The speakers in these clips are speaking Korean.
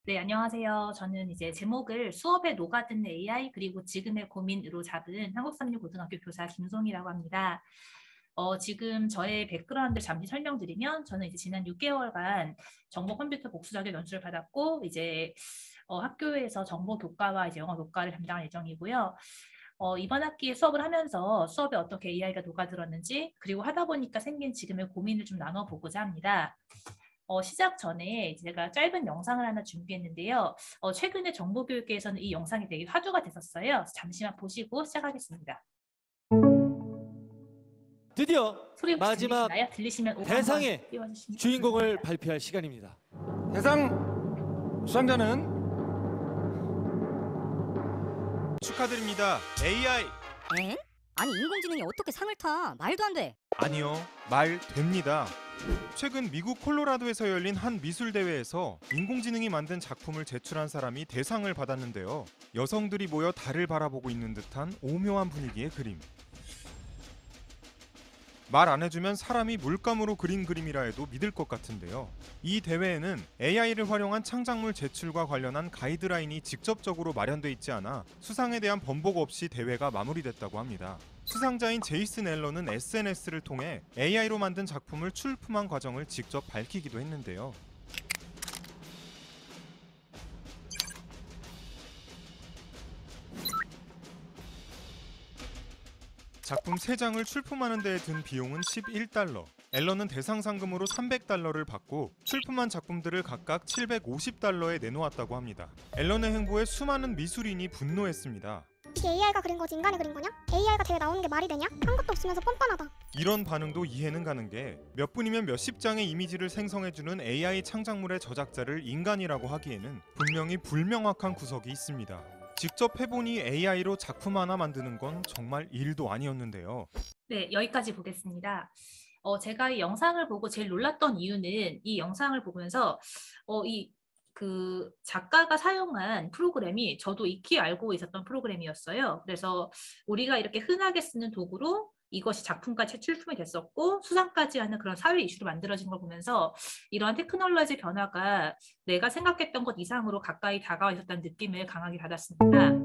네, 안녕하세요. 저는 이제 제목을 수업에 녹아든 AI 그리고 지금의 고민으로 잡은 한국삼류고등학교 교사 김송이라고 합니다. 지금 저의 백그라운드를 잠시 설명드리면 저는 이제 지난 6개월간 정보 컴퓨터 복수 자격 연수를 받았고 이제 학교에서 정보 교과와 이제 영어 교과를 담당할 예정이고요. 이번 학기에 수업을 하면서 수업에 어떻게 AI가 녹아들었는지 그리고 하다 보니까 생긴 지금의 고민을 좀 나눠보고자 합니다. 시작 전에 제가 짧은 영상을 하나 준비했는데요. 최근에 정보교육계에서는 이 영상이 되게 화두가 됐었어요. 잠시만 보시고 시작하겠습니다. 드디어 소리 혹시 마지막 들리시나요? 들리시면 5 한번 대상의 띄워주시면 주인공을 감사합니다. 발표할 시간입니다. 대상 수상자는 축하드립니다. AI. 에? 아니 인공지능이 어떻게 상을 타? 말도 안 돼. 아니요, 말 됩니다. 최근 미국 콜로라도에서 열린 한 미술 대회에서 인공지능이 만든 작품을 제출한 사람이 대상을 받았는데요. 여성들이 모여 달을 바라보고 있는 듯한 오묘한 분위기의 그림. 말 안 해주면 사람이 물감으로 그린 그림이라 해도 믿을 것 같은데요. 이 대회에는 AI를 활용한 창작물 제출과 관련한 가이드라인이 직접적으로 마련돼 있지 않아 수상에 대한 번복 없이 대회가 마무리됐다고 합니다. 수상자인 제이슨 앨런은 SNS를 통해 AI로 만든 작품을 출품한 과정을 직접 밝히기도 했는데요. 작품 3장을 출품하는 데에 든 비용은 11달러. 앨런은 대상 상금으로 300달러를 받고 출품한 작품들을 각각 750달러에 내놓았다고 합니다. 앨런의 행보에 수많은 미술인이 분노했습니다. 이게 AI가 그린 거지 인간이 그린 거냐? AI가 대회 나오는 게 말이 되냐? 한 것도 없으면서 뻔뻔하다. 이런 반응도 이해는 가는 게 몇 분이면 몇십 장의 이미지를 생성해주는 AI 창작물의 저작자를 인간이라고 하기에는 분명히 불명확한 구석이 있습니다. 직접 해보니 AI로 작품 하나 만드는 건 정말 일도 아니었는데요. 네, 여기까지 보겠습니다. 제가 이 영상을 보고 제일 놀랐던 이유는 이 영상을 보면서 그 작가가 사용한 프로그램이 저도 익히 알고 있었던 프로그램이었어요. 그래서 우리가 이렇게 흔하게 쓰는 도구로 이것이 작품까지 출품이 됐었고 수상까지 하는 그런 사회 이슈로 만들어진 걸 보면서 이러한 테크놀로지 변화가 내가 생각했던 것 이상으로 가까이 다가와 있었다는 느낌을 강하게 받았습니다.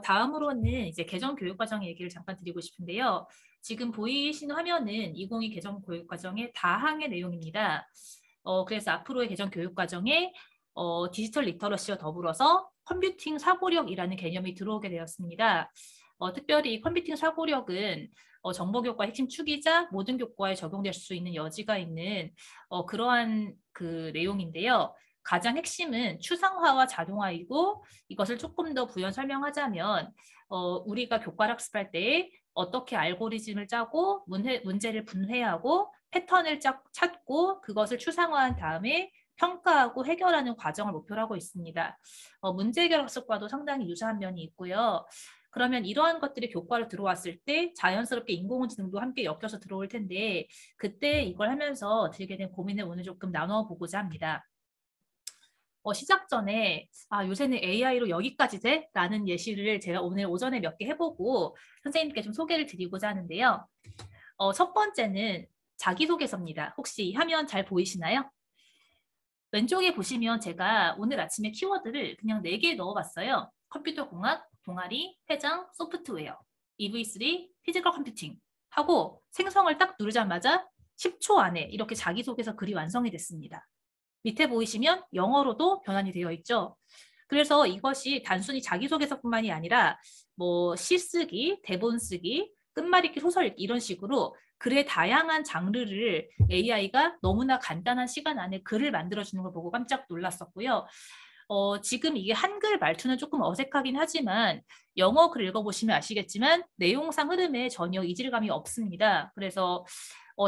다음으로는 이제 개정 교육과정 얘기를 잠깐 드리고 싶은데요. 지금 보이시는 화면은 2022 개정 교육과정의 다항의 내용입니다. 그래서 앞으로의 개정 교육과정에 디지털 리터러시와 더불어서 컴퓨팅 사고력이라는 개념이 들어오게 되었습니다. 특별히 컴퓨팅 사고력은 정보교과 핵심 축이자 모든 교과에 적용될 수 있는 여지가 있는 그러한 그 내용인데요. 가장 핵심은 추상화와 자동화이고 이것을 조금 더 부연 설명하자면 우리가 교과를 학습할 때 어떻게 알고리즘을 짜고 문제를 분해하고 패턴을 찾고 그것을 추상화한 다음에 평가하고 해결하는 과정을 목표로 하고 있습니다. 문제 해결 학습과도 상당히 유사한 면이 있고요. 그러면 이러한 것들이 교과로 들어왔을 때 자연스럽게 인공지능도 함께 엮여서 들어올 텐데 그때 이걸 하면서 들게 된 고민을 오늘 조금 나눠보고자 합니다. 시작 전에 요새는 AI로 여기까지 돼? 라는 예시를 제가 오늘 오전에 몇 개 해보고 선생님께 좀 소개를 드리고자 하는데요. 첫 번째는 자기소개서입니다. 혹시 이 화면 잘 보이시나요? 왼쪽에 보시면 제가 오늘 아침에 키워드를 그냥 4개 넣어봤어요. 컴퓨터공학, 동아리, 회장, 소프트웨어, EV3, 피지컬 컴퓨팅 하고 생성을 딱 누르자마자 10초 안에 이렇게 자기소개서 글이 완성이 됐습니다. 밑에 보이시면 영어로도 변환이 되어 있죠. 그래서 이것이 단순히 자기소개서뿐만이 아니라 뭐 시 쓰기, 대본 쓰기, 끝말잇기, 소설 읽기 이런 식으로 글의 다양한 장르를 AI가 너무나 간단한 시간 안에 글을 만들어주는 걸 보고 깜짝 놀랐었고요. 지금 이게 한글 말투는 조금 어색하긴 하지만 영어 글 읽어보시면 아시겠지만 내용상 흐름에 전혀 이질감이 없습니다. 그래서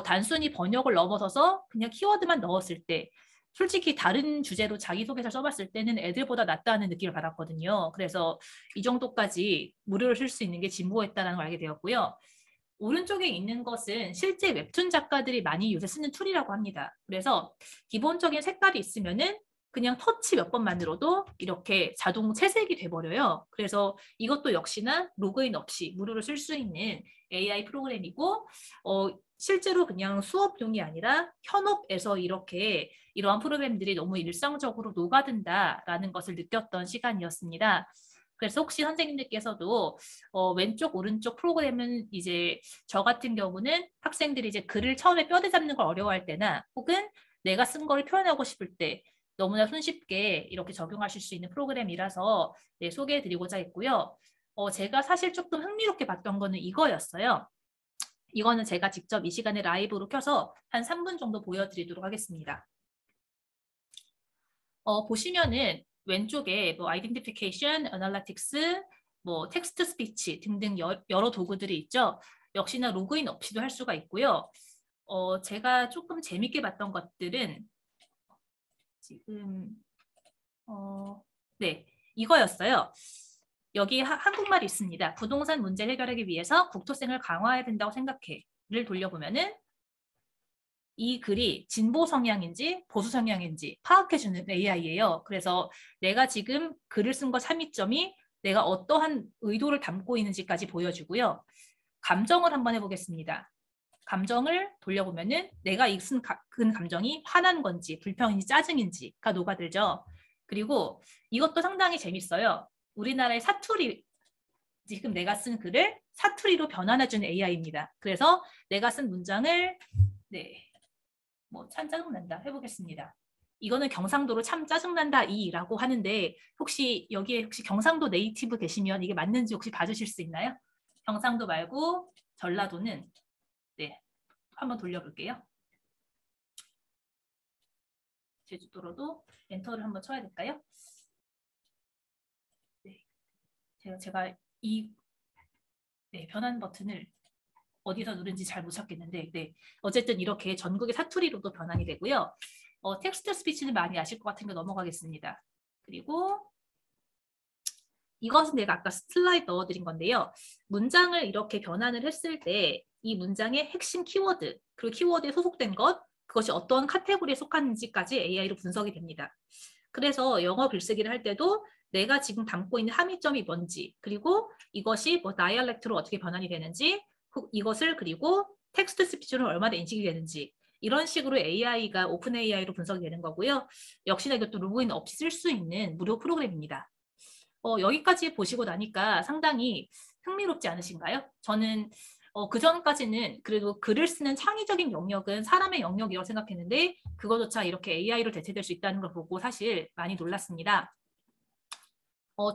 단순히 번역을 넘어서서 그냥 키워드만 넣었을 때 솔직히 다른 주제로 자기소개서 써봤을 때는 애들보다 낫다는 느낌을 받았거든요. 그래서 이 정도까지 무료로 쓸 수 있는 게 진보했다는 걸 알게 되었고요. 오른쪽에 있는 것은 실제 웹툰 작가들이 많이 요새 쓰는 툴이라고 합니다. 그래서 기본적인 색깔이 있으면은 그냥 터치 몇 번만으로도 이렇게 자동 채색이 돼버려요. 그래서 이것도 역시나 로그인 없이 무료로 쓸 수 있는 AI 프로그램이고 실제로 그냥 수업용이 아니라 현업에서 이렇게 이러한 프로그램들이 너무 일상적으로 녹아든다라는 것을 느꼈던 시간이었습니다. 그래서 혹시 선생님들께서도 왼쪽 오른쪽 프로그램은 이제 저 같은 경우는 학생들이 이제 글을 처음에 뼈대 잡는 걸 어려워할 때나 혹은 내가 쓴 걸 표현하고 싶을 때 너무나 손쉽게 이렇게 적용하실 수 있는 프로그램이라서 네, 소개해드리고자 했고요. 제가 사실 조금 흥미롭게 봤던 거는 이거였어요. 이거는 제가 직접 이 시간에 라이브로 켜서 한 3분 정도 보여드리도록 하겠습니다. 보시면은 왼쪽에 뭐 아이덴티피케이션, 애널리틱스, 뭐 텍스트 스피치 등등 여러 도구들이 있죠. 역시나 로그인 없이도 할 수가 있고요. 제가 조금 재밌게 봤던 것들은 지금 네, 이거였어요. 여기 한국말이 있습니다. 부동산 문제 해결하기 위해서 국토생을 강화해야 된다고 생각해.를 돌려보면은 이 글이 진보 성향인지 보수 성향인지 파악해주는 AI예요. 그래서 내가 지금 글을 쓴 것 3위점이 내가 어떠한 의도를 담고 있는지까지 보여주고요. 감정을 한번 해보겠습니다. 감정을 돌려보면은 내가 쓴 감정이 화난 건지 불평인지 짜증인지가 녹아들죠. 그리고 이것도 상당히 재밌어요. 우리나라의 사투리, 지금 내가 쓴 글을 사투리로 변환해주는 AI입니다. 그래서 내가 쓴 문장을 네, 뭐 참 짜증난다 해보겠습니다. 이거는 경상도로 참 짜증난다 이라고 하는데 혹시 여기에 혹시 경상도 네이티브 계시면 이게 맞는지 혹시 봐주실 수 있나요? 경상도 말고 전라도는 네, 한번 돌려볼게요. 제주도로도 엔터를 한번 쳐야 될까요? 네, 제가 이 변환 버튼을 어디서 누른지 잘 못 찾겠는데 네, 어쨌든 이렇게 전국의 사투리로도 변환이 되고요. 텍스트 스피치는 많이 아실 것 같은 게 넘어가겠습니다. 그리고 이것은 내가 아까 슬라이드 넣어드린 건데요. 문장을 이렇게 변환을 했을 때 이 문장의 핵심 키워드, 그리고 키워드에 소속된 것, 그것이 어떤 카테고리에 속하는지까지 AI로 분석이 됩니다. 그래서 영어 글쓰기를 할 때도 내가 지금 담고 있는 함의점이 뭔지, 그리고 이것이 뭐 다이알렉트로 어떻게 변환이 되는지, 이것을 그리고 텍스트 스피치로 얼마나 인식이 되는지 이런 식으로 AI가 오픈 AI로 분석이 되는 거고요. 역시나 이것도 로그인 없이 쓸 수 있는 무료 프로그램입니다. 여기까지 보시고 나니까 상당히 흥미롭지 않으신가요? 저는 그전까지는 그래도 글을 쓰는 창의적인 영역은 사람의 영역이라고 생각했는데 그거조차 이렇게 AI로 대체될 수 있다는 걸 보고 사실 많이 놀랐습니다.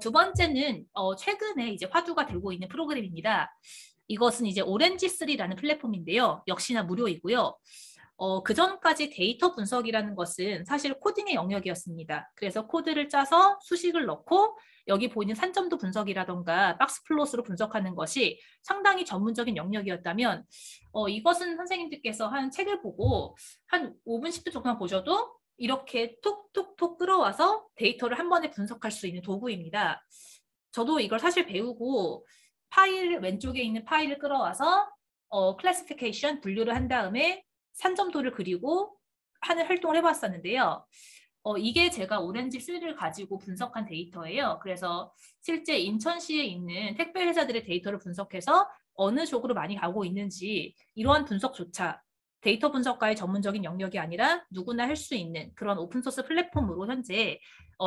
두 번째는 최근에 이제 화두가 되고 있는 프로그램입니다. 이것은 이제 오렌지3라는 플랫폼인데요. 역시나 무료이고요. 그전까지 데이터 분석이라는 것은 사실 코딩의 영역이었습니다. 그래서 코드를 짜서 수식을 넣고 여기 보이는 산점도 분석이라던가 박스 플롯으로 분석하는 것이 상당히 전문적인 영역이었다면 이것은 선생님들께서 한 책을 보고 한 5분, 10분 정도만 보셔도 이렇게 톡톡톡 끌어와서 데이터를 한 번에 분석할 수 있는 도구입니다. 저도 이걸 사실 배우고 파일 왼쪽에 있는 파일을 끌어와서 클래시피케이션 분류를 한 다음에 산점도를 그리고 하는 활동을 해봤었는데요. 이게 제가 오렌지3를 가지고 분석한 데이터예요. 그래서 실제 인천시에 있는 택배 회사들의 데이터를 분석해서 어느 쪽으로 많이 가고 있는지 이러한 분석조차 데이터 분석가의 전문적인 영역이 아니라 누구나 할 수 있는 그런 오픈소스 플랫폼으로 현재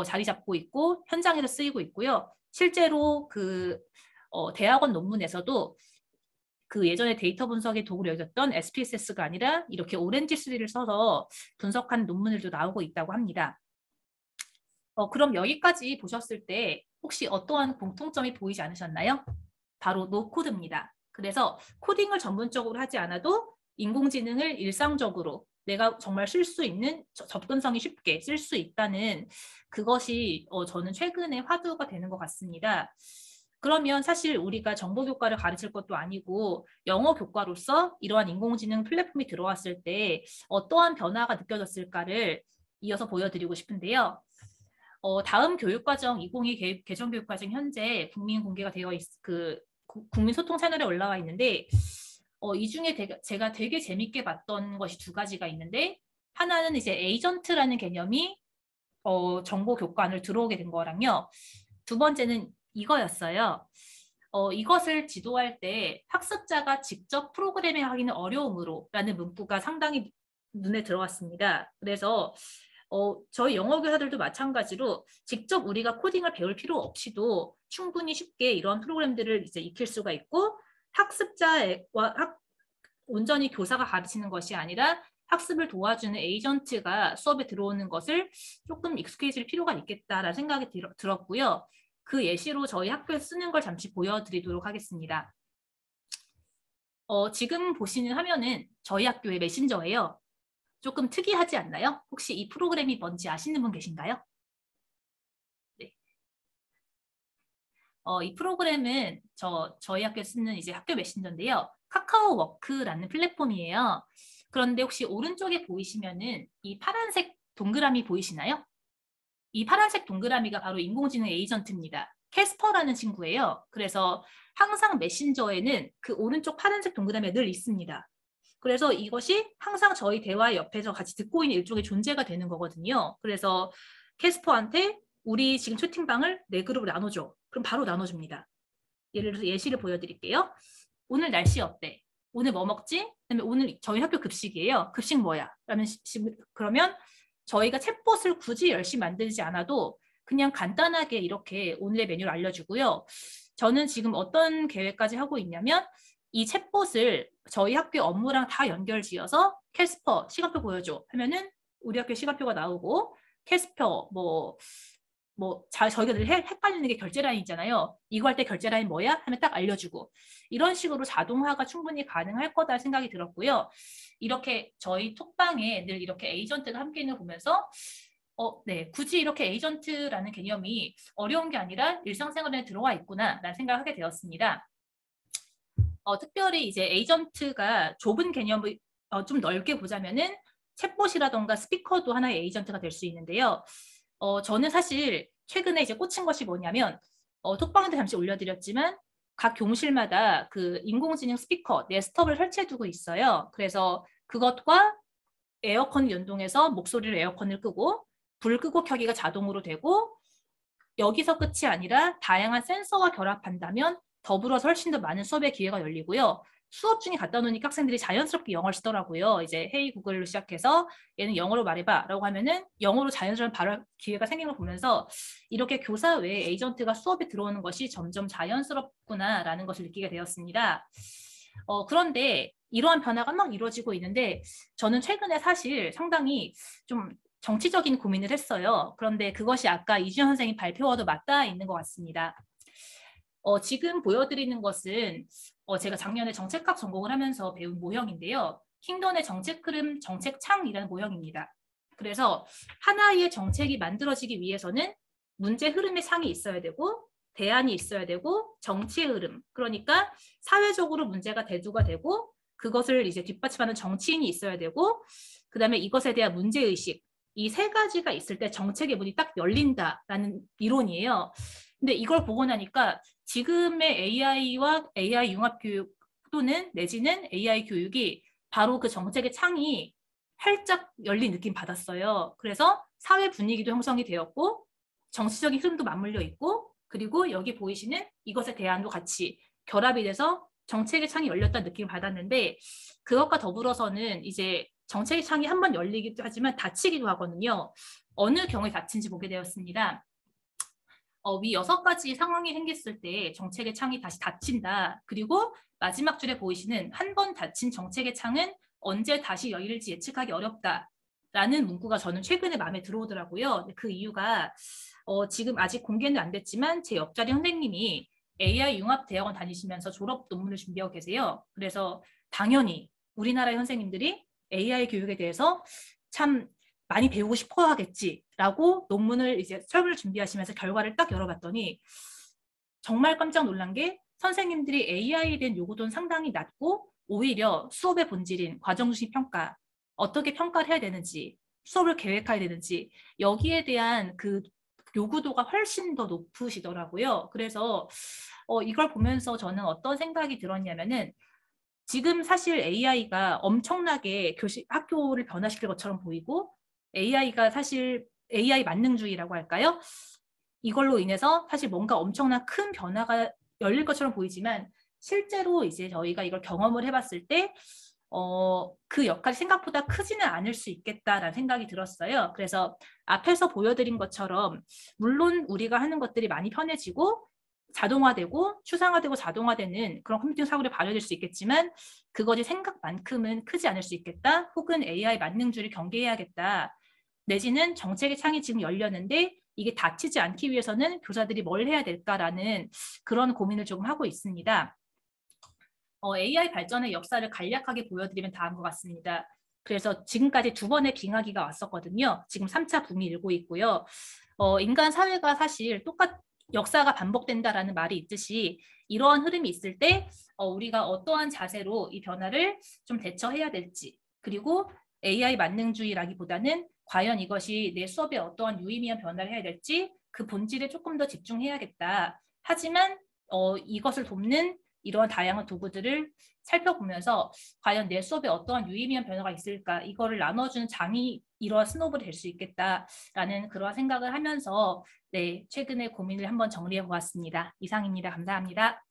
자리 잡고 있고 현장에서 쓰이고 있고요. 실제로 대학원 논문에서도 그 예전에 데이터 분석의 도구로 여겼던 SPSS가 아니라 이렇게 오렌지3를 써서 분석한 논문들도 나오고 있다고 합니다. 그럼 여기까지 보셨을 때 혹시 어떠한 공통점이 보이지 않으셨나요? 바로 노코드입니다. 그래서 코딩을 전문적으로 하지 않아도 인공지능을 일상적으로 내가 정말 쓸 수 있는 접근성이 쉽게 쓸 수 있다는 그것이 저는 최근에 화두가 되는 것 같습니다. 그러면 사실 우리가 정보교과를 가르칠 것도 아니고 영어 교과로서 이러한 인공지능 플랫폼이 들어왔을 때 어떠한 변화가 느껴졌을까를 이어서 보여드리고 싶은데요. 다음 교육과정 2022 개정교육과정 현재 국민 공개가 되어 국민 소통 채널에 올라와 있는데 이 중에 제가 되게 재밌게 봤던 것이 두 가지가 있는데 하나는 이제 에이전트라는 개념이 정보 교과안을 들어오게 된 거랑요. 두 번째는 이거였어요. 이것을 지도할 때 학습자가 직접 프로그래밍 하기는 어려움으로 라는 문구가 상당히 눈에 들어왔습니다. 그래서 저희 영어 교사들도 마찬가지로 직접 우리가 코딩을 배울 필요 없이도 충분히 쉽게 이런 프로그램들을 이제 익힐 수가 있고 학습자와 온전히 교사가 가르치는 것이 아니라 학습을 도와주는 에이전트가 수업에 들어오는 것을 조금 익숙해질 필요가 있겠다라는 생각이 들었고요. 그 예시로 저희 학교에서 쓰는 걸 잠시 보여드리도록 하겠습니다. 지금 보시는 화면은 저희 학교의 메신저예요. 조금 특이하지 않나요? 혹시 이 프로그램이 뭔지 아시는 분 계신가요? 네. 이 프로그램은 저희 학교에 쓰는 이제 학교 메신저인데요. 카카오워크라는 플랫폼이에요. 그런데 혹시 오른쪽에 보이시면은 이 파란색 동그라미 보이시나요? 이 파란색 동그라미가 바로 인공지능 에이전트입니다. 캐스퍼라는 친구예요. 그래서 항상 메신저에는 그 오른쪽 파란색 동그라미가 늘 있습니다. 그래서 이것이 항상 저희 대화 옆에서 같이 듣고 있는 일종의 존재가 되는 거거든요. 그래서 캐스퍼한테 우리 지금 채팅방을 4그룹으로 나눠줘. 그럼 바로 나눠줍니다. 예를 들어서 예시를 보여드릴게요. 오늘 날씨 어때? 오늘 뭐 먹지? 그다음에 오늘 저희 학교 급식이에요. 급식 뭐야? 그러면 저희가 챗봇을 굳이 열심히 만들지 않아도 그냥 간단하게 이렇게 오늘의 메뉴를 알려주고요. 저는 지금 어떤 계획까지 하고 있냐면 이 챗봇을 저희 학교 업무랑 다 연결지어서 캐스퍼 시간표 보여줘 하면은 우리 학교 시간표가 나오고 캐스퍼 저희가 늘 헷갈리는 게 결제 라인 있잖아요. 이거 할 때 결제 라인 뭐야? 하면 딱 알려주고 이런 식으로 자동화가 충분히 가능할 거다 생각이 들었고요. 이렇게 저희 톡방에 늘 이렇게 에이전트가 함께 있는 걸 보면서 네, 굳이 이렇게 에이전트라는 개념이 어려운 게 아니라 일상생활에 들어와 있구나라는 생각을 하게 되었습니다. 특별히 이제 에이전트가 좁은 개념을 좀 넓게 보자면은 챗봇이라던가 스피커도 하나의 에이전트가 될 수 있는데요. 저는 사실 최근에 이제 꽂힌 것이 뭐냐면 톡방에도 잠시 올려드렸지만 각 교무실마다 그 인공지능 스피커 네스트업을 설치해두고 있어요. 그래서 그것과 에어컨 연동해서 목소리를 에어컨을 끄고 불 끄고 켜기가 자동으로 되고 여기서 끝이 아니라 다양한 센서와 결합한다면 더불어서 훨씬 더 많은 수업의 기회가 열리고요. 수업 중에 갖다 놓으니까 학생들이 자연스럽게 영어를 쓰더라고요. 이제 헤이 구글로 시작해서 얘는 영어로 말해봐 라고 하면은 영어로 자연스러운 발화 기회가 생긴 걸 보면서 이렇게 교사 외에 에이전트가 수업에 들어오는 것이 점점 자연스럽구나라는 것을 느끼게 되었습니다. 그런데 이러한 변화가 막 이루어지고 있는데 저는 최근에 사실 상당히 좀 정치적인 고민을 했어요. 그런데 그것이 아까 이주연 선생님 발표와도 맞닿아 있는 것 같습니다. 지금 보여드리는 것은 제가 작년에 정책학 전공을 하면서 배운 모형인데요. 킹던의 정책 흐름, 정책 창이라는 모형입니다. 그래서 하나의 정책이 만들어지기 위해서는 문제 흐름의 창이 있어야 되고 대안이 있어야 되고 정치의 흐름, 그러니까 사회적으로 문제가 대두가 되고 그것을 이제 뒷받침하는 정치인이 있어야 되고 그 다음에 이것에 대한 문제의식, 이 세 가지가 있을 때 정책의 문이 딱 열린다라는 이론이에요. 근데 이걸 보고 나니까 지금의 AI와 AI 융합교육 또는 내지는 AI 교육이 바로 그 정책의 창이 활짝 열린 느낌 받았어요. 그래서 사회 분위기도 형성이 되었고 정치적인 흐름도 맞물려 있고 그리고 여기 보이시는 이것의 대안도 같이 결합이 돼서 정책의 창이 열렸다는 느낌을 받았는데 그것과 더불어서는 이제 정책의 창이 한번 열리기도 하지만 닫히기도 하거든요. 어느 경우에 닫힌지 보게 되었습니다. 위 6가지 상황이 생겼을 때 정책의 창이 다시 닫힌다. 그리고 마지막 줄에 보이시는 한 번 닫힌 정책의 창은 언제 다시 열릴지 예측하기 어렵다라는 문구가 저는 최근에 마음에 들어오더라고요. 그 이유가 지금 아직 공개는 안 됐지만 제 옆자리 선생님이 AI 융합대학원 다니시면서 졸업 논문을 준비하고 계세요. 그래서 당연히 우리나라의 선생님들이 AI 교육에 대해서 참 많이 배우고 싶어 하겠지라고 논문을 이제 설문을 준비하시면서 결과를 딱 열어봤더니 정말 깜짝 놀란 게 선생님들이 AI에 대한 요구도는 상당히 낮고 오히려 수업의 본질인 과정중심 평가, 어떻게 평가를 해야 되는지, 수업을 계획해야 되는지 여기에 대한 그 요구도가 훨씬 더 높으시더라고요. 그래서 이걸 보면서 저는 어떤 생각이 들었냐면은 지금 사실 AI가 엄청나게 학교를 변화시킬 것처럼 보이고 AI가 사실 AI 만능주의라고 할까요? 이걸로 인해서 사실 뭔가 엄청난 큰 변화가 열릴 것처럼 보이지만 실제로 이제 저희가 이걸 경험을 해봤을 때 그 역할이 생각보다 크지는 않을 수 있겠다라는 생각이 들었어요. 그래서 앞에서 보여드린 것처럼 물론 우리가 하는 것들이 많이 편해지고 자동화되고 추상화되고 자동화되는 그런 컴퓨팅 사고를 발휘될 수 있겠지만 그것이 생각만큼은 크지 않을 수 있겠다. 혹은 AI 만능주의를 경계해야겠다. 내지는 정책의 창이 지금 열렸는데 이게 닫히지 않기 위해서는 교사들이 뭘 해야 될까라는 그런 고민을 조금 하고 있습니다. AI 발전의 역사를 간략하게 보여드리면 다음과 같습니다. 그래서 지금까지 2번의 빙하기가 왔었거든요. 지금 3차 붐이 일고 있고요. 인간 사회가 사실 역사가 반복된다라는 말이 있듯이 이러한 흐름이 있을 때 우리가 어떠한 자세로 이 변화를 좀 대처해야 될지, 그리고 AI 만능주의라기보다는 과연 이것이 내 수업에 어떠한 유의미한 변화를 해야 될지 그 본질에 조금 더 집중해야겠다. 하지만 이것을 돕는 이러한 다양한 도구들을 살펴보면서 과연 내 수업에 어떠한 유의미한 변화가 있을까, 이거를 나눠주는 장이 이러한 스노우볼이 될 수 있겠다라는 그러한 생각을 하면서 네, 최근에 고민을 한번 정리해 보았습니다. 이상입니다. 감사합니다.